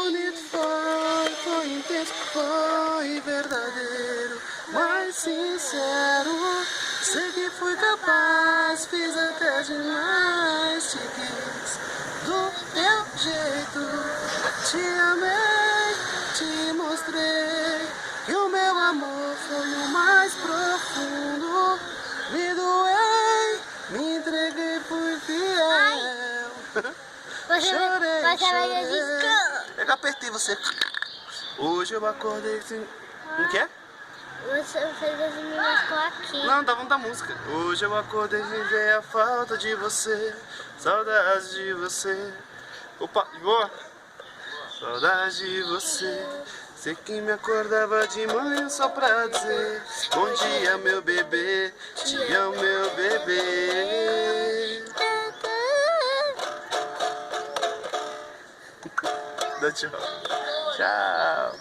bonito foi intenso, foi verdadeiro, mais sincero. Sei que fui capaz, fiz até demais, te quis do teu jeito. Te amei, te mostrei que o meu amor foi o mais profundo. Me doei, me entreguei, fui fiel. Chorei, chorei. Eu apertei você. Hoje eu acordei sem... Não quer? Você fez as meninas com aqui. Não, vamos da música. Hoje eu acordei e ver a falta de você. Saudade de você. Opa, boa. Saudade de você. Sei que me acordava de manhã só pra dizer bom dia, meu bebê. Te amo, meu bebê. Dá tchau. Tchau.